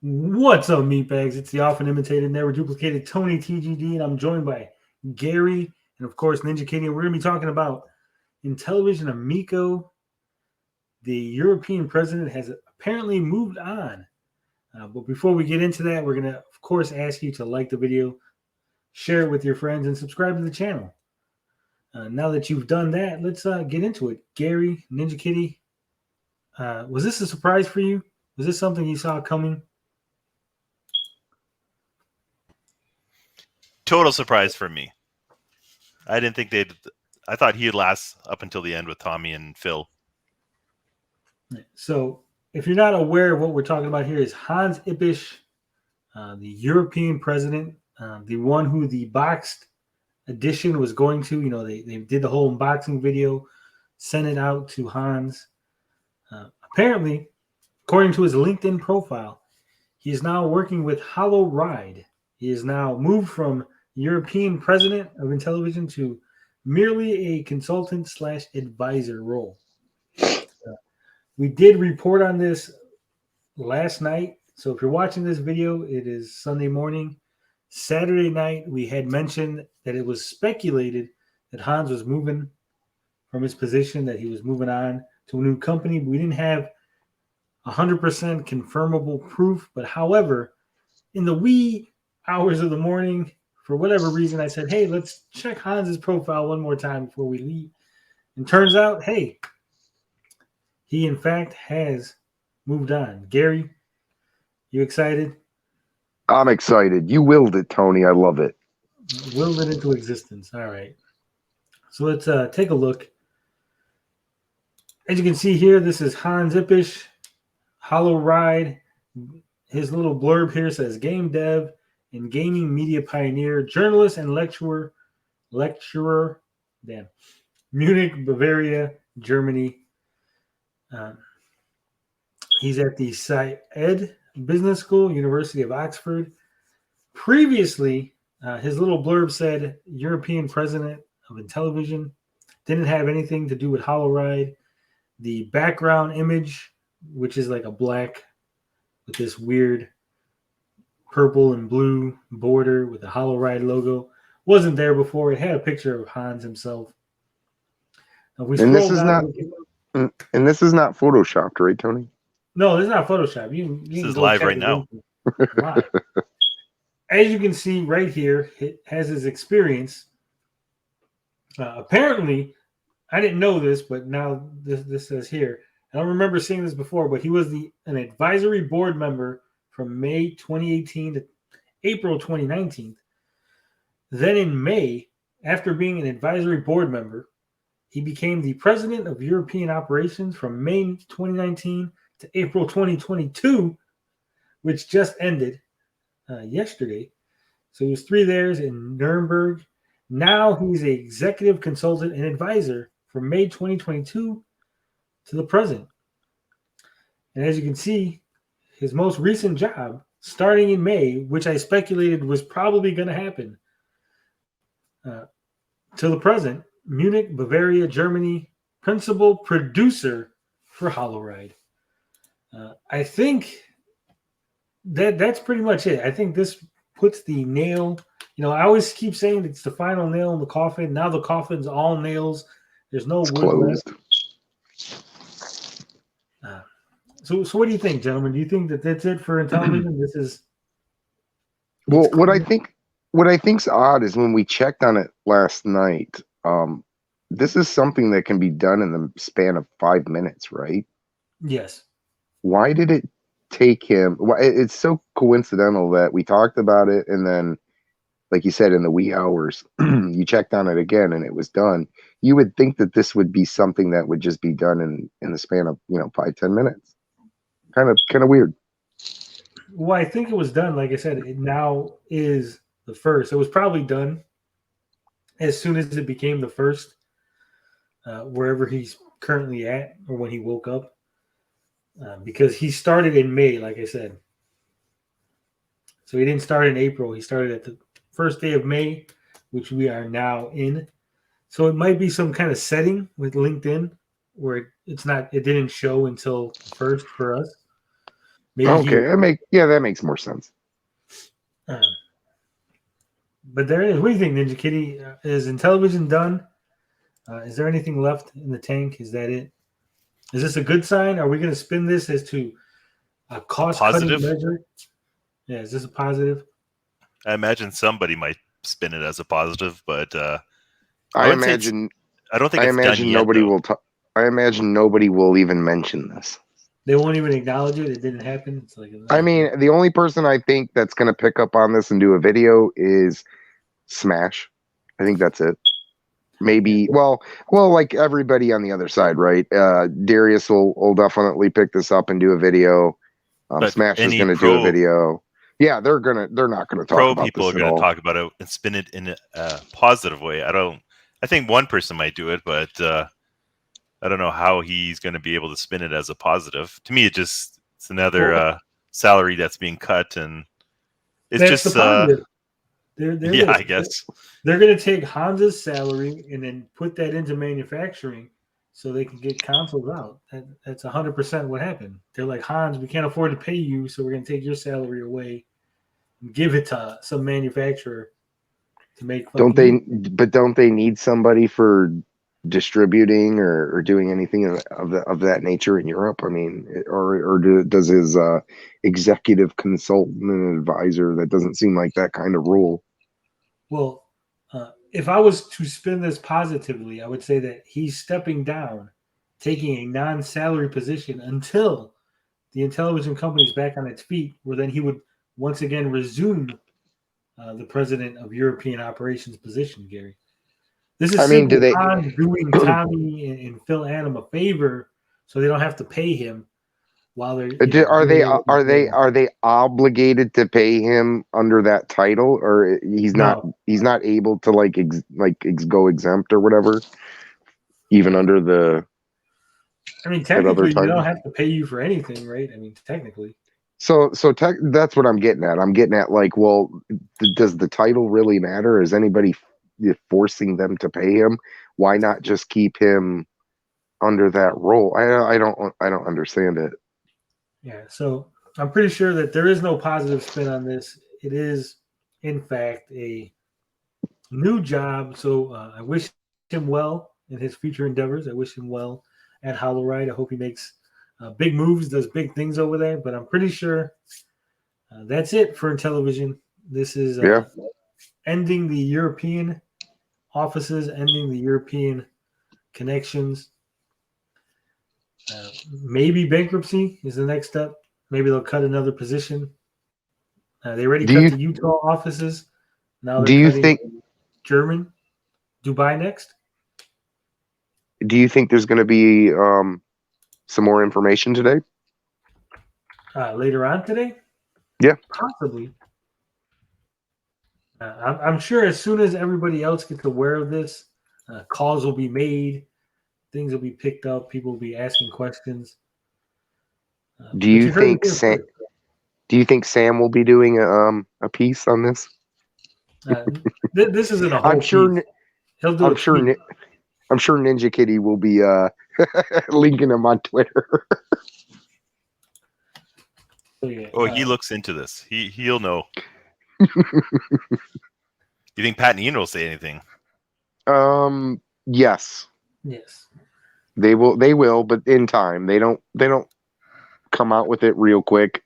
What's up, meatbags? It's the often imitated, never duplicated Tony TGD, and I'm joined by Gary and, of course, Ninja Kitty. And we're going to be talking about Intellivision Amico. The European president has apparently moved on. But before we get into that, we're going to, of course, ask you to like the video, share it with your friends, and subscribe to the channel. Now that you've done that, let's get into it. Gary, Ninja Kitty, was this a surprise for you? Was this something you saw coming? Total surprise for me. I didn't think they'd. I thought he'd last up until the end with Tommy and Phil. So, if you're not aware of what we're talking about here, is Hans Ippisch, the European president, the one who the boxed edition was going to. You know, they did the whole unboxing video, sent it out to Hans. Apparently, according to his LinkedIn profile, he is now working with Hollowride. He is now moved from European president of Intellivision to merely a consultant / advisor role. We did report on this last night. So if you're watching this video, it is Sunday morning. Saturday night, we had mentioned that it was speculated that Hans was moving from his position, that he was moving on to a new company. We didn't have 100% confirmable proof. But however, in the wee hours of the morning, for whatever reason, I said, hey, let's check Hans's profile one more time before we leave. And turns out, hey, he in fact has moved on. Gary, you excited? I'm excited. You willed it, Tony. I love it. Willed it into existence. All right. So let's take a look. As you can see here, this is Hans Ippisch, Hollowride. His little blurb here says game dev and gaming media pioneer, journalist and lecturer, Munich, Bavaria, Germany. He's at the Said Business School, University of Oxford. Previously, his little blurb said European president of Intellivision. Didn't have anything to do with Hollowride. The background image, which is like a black with this weird purple and blue border with the Hollowride logo, wasn't there before. It had a picture of Hans himself. And this is not photoshopped, right, Tony? No, this is not Photoshop. This is live right now. Live. As you can see right here, it has his experience. Apparently, I didn't know this, but now this says here. I don't remember seeing this before, but he was an advisory board member from May 2018 to April 2019. Then in May, after being an advisory board member, he became the president of European operations from May 2019 to April 2022, which just ended yesterday. So he was 3 years in Nuremberg. Now he's an executive consultant and advisor from May 2022 to the present. And as you can see, his most recent job, starting in May, which I speculated was probably going to happen, to the present, Munich, Bavaria, Germany, principal producer for Hollowride. I think that's pretty much it. I think this puts the nail. You know, I always keep saying it's the final nail in the coffin. Now the coffin's all nails. There's no wood closed. left. So what do you think, gentlemen? Do you think that that's it for Intellivision? This is well. What I think's odd is when we checked on it last night. This is something that can be done in the span of 5 minutes, right? Yes. Why did it take him? It's so coincidental that we talked about it, and then, like you said, in the wee hours, you checked on it again, and it was done. You would think that this would be something that would just be done in the span of 5-10 minutes. Kind of weird. Well, I think it was done. Like I said, it now is the first. It was probably done as soon as it became the first, wherever he's currently at, or when he woke up. Because he started in May, like I said. So he didn't start in April. He started at the first day of May, which we are now in. So it might be some kind of setting with LinkedIn where it didn't show until first for us. Maybe Okay, that makes more sense. But there is. What do you think, Ninja Kitty? Is Intellivision done? Is there anything left in the tank? Is that it? Is this a good sign? Are we going to spin this as to a cost-cutting positive? measure? Yeah, is this a positive? I imagine somebody might spin it as a positive, but I I wouldn't say imagine. I don't think I it's done imagine yet, nobody though. will. I imagine nobody will even mention this. They won't even acknowledge it. It didn't happen. It's like I mean, the only person I think that's going to pick up on this and do a video is Smash. I think that's it. Maybe, well, like everybody on the other side, right? Darius will definitely pick this up and do a video. But Smash is any going to do a video. Yeah, they're not gonna talk about people this are at going to all. talk about it and spin it in a positive way. I think one person might do it, but I don't know how he's going to be able to spin it as a positive. To me, it's another salary that's being cut, and it's that's just the positive. There yeah, it is. I guess. They're going to take Hansa's salary and then put that into manufacturing so they can get consoles out. That's 100% what happened. They're like, Hans, we can't afford to pay you, so we're going to take your salary away and give it to some manufacturer to make. Don't they need somebody for distributing or doing anything of that nature in Europe? I mean, does his executive consultant and advisor? That doesn't seem like that kind of rule. Well, if I was to spin this positively, I would say that he's stepping down, taking a non-salary position until the Intellivision company is back on its feet, where then he would once again resume the president of European operations position, Gary. This is simply Han doing Tommy and Phil Annam a favor so they don't have to pay him while they're are they obligated to pay him under that title, or he's not able to go exempt or whatever, even under the I mean, technically they don't have to pay you for anything, right? I mean, technically. So that's what I'm getting at. I'm getting at well, does the title really matter? Is anybody forcing them to pay him? Why not just keep him under that role? I don't understand it. Yeah, so I'm pretty sure that there is no positive spin on this. It is, in fact, a new job. So I wish him well in his future endeavors. I wish him well at Hollowride. I hope he makes big moves, does big things over there. But I'm pretty sure that's it for Intellivision. This is ending the European offices, ending the European connections. Maybe bankruptcy is the next step. Maybe they'll cut another position. They already cut the Utah offices. Now they're cutting German, Dubai next. Do you think there's going to be some more information today? Later on today? Yeah. Possibly. I'm sure as soon as everybody else gets aware of this, calls will be made, things will be picked up, people will be asking questions. Do you think Sam will be doing a piece on this? This isn't a whole piece. He'll do I'm sure Ninja Kitty will be linking him on Twitter. He looks into this. He'll know. You think Pat and Ian will say anything? Yes. Yes. They will, but in time. They don't come out with it real quick.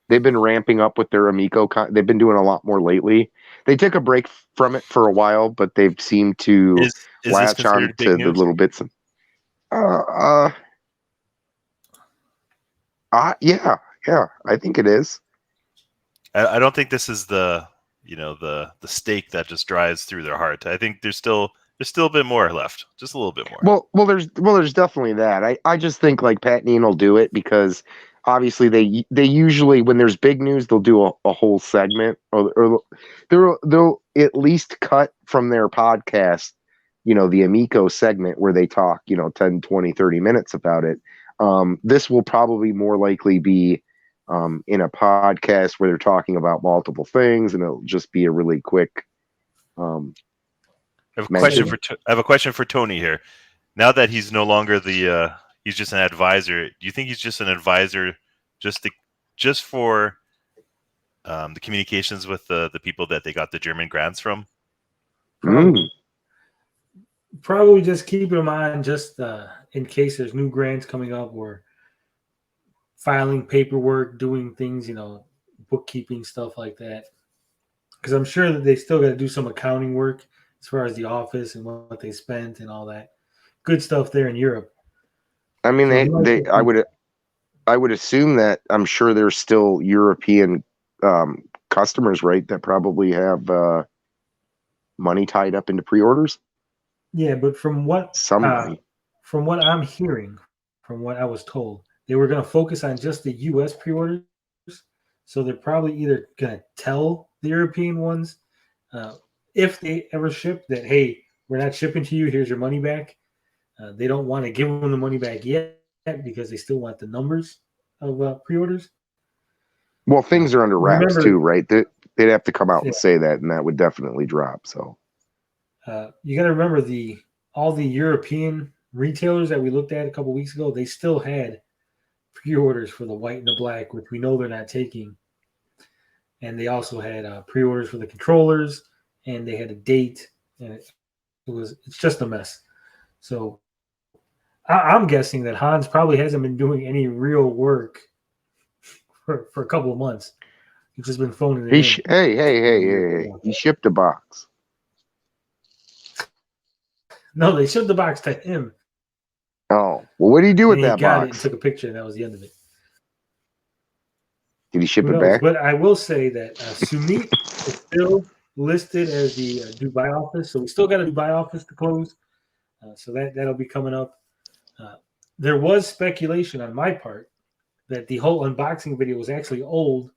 They've been ramping up with their Amico. They've been doing a lot more lately. They took a break from it for a while, but they've seemed to latch on to the little bits. Yeah, I think it is. I don't think this is the stake that just drives through their heart. I think there's still a bit more left, just a little bit more. Well, there's definitely that. I just think like Pat and Ian will do it because obviously they usually, when there's big news, they'll do a whole segment, or they'll at least cut from their podcast, the Amico segment where they talk 10, 20, 30 minutes about it. This will probably more likely be in a podcast where they're talking about multiple things, and it'll just be a really quick I have a question for Tony here. Now that he's no longer the he's just an advisor. Do you think he's just an advisor just for the communications with the people that they got the German grants from? Probably just keep in mind just in case there's new grants coming up or filing paperwork, doing things, bookkeeping, stuff like that. Because I'm sure that they still got to do some accounting work as far as the office and what they spent and all that good stuff there in Europe. I mean, I would assume that I'm sure there's still European customers, right, that probably have money tied up into pre-orders. Yeah, but from what I'm hearing, from what I was told, they were going to focus on just the U.S. pre-orders. So they're probably either going to tell the European ones if they ever ship that, hey, we're not shipping to you. Here's your money back. They don't want to give them the money back yet because they still want the numbers of pre-orders. Well, things are under wraps too, right? They'd have to come out and say that, and that would definitely drop. So you got to remember all the European retailers that we looked at a couple weeks ago, they still had pre-orders for the white and the black, which we know they're not taking. And they also had pre-orders for the controllers, and they had a date, and it's just a mess. So I'm guessing that Hans probably hasn't been doing any real work for a couple of months. He's just been phoning it in. Hey! He shipped a box. No, they shipped the box to him. Oh, well, what did he do with that box? He got it and took a picture, and that was the end of it. Did he ship it back? But I will say that Sumit is still listed as the Dubai office, so we still got a Dubai office to close. So that'll be coming up. There was speculation on my part that the whole unboxing video was actually old,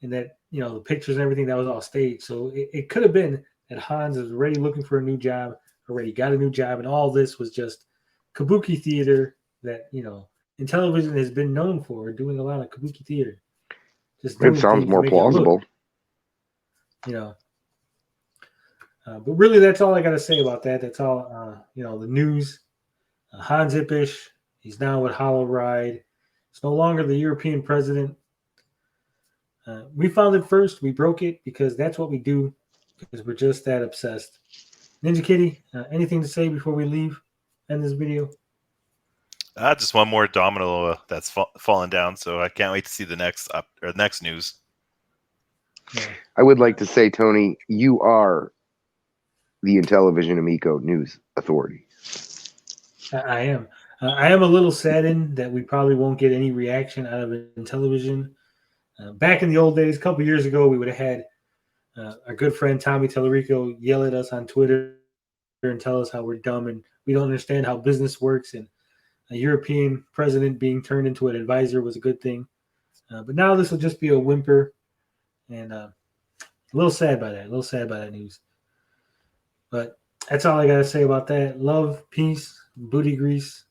and that the pictures and everything that was all staged. So it could have been that Hans is already looking for a new job, already got a new job, and all this was just kabuki theater that Intellivision has been known for, doing a lot of kabuki theater. It sounds more plausible. But really, that's all I got to say about that. That's all, the news. Hans Ippisch, he's now with Hollowride. It's no longer the European president. We found it first. We broke it because that's what we do, because we're just that obsessed. Ninja Kitty, anything to say before we leave end this video? Just one more domino that's fallen down, so I can't wait to see the next news. Yeah. I would like to say, Tony, you are the Intellivision Amico news authority. I am. I am a little saddened that we probably won't get any reaction out of Intellivision. Back in the old days, a couple years ago, we would have had our good friend Tommy Tellerico yell at us on Twitter and tell us how we're dumb and we don't understand how business works, and a European president being turned into an advisor was a good thing. But now this will just be a whimper, and a little sad by that news. But that's all I got to say about that. Love, peace, booty grease.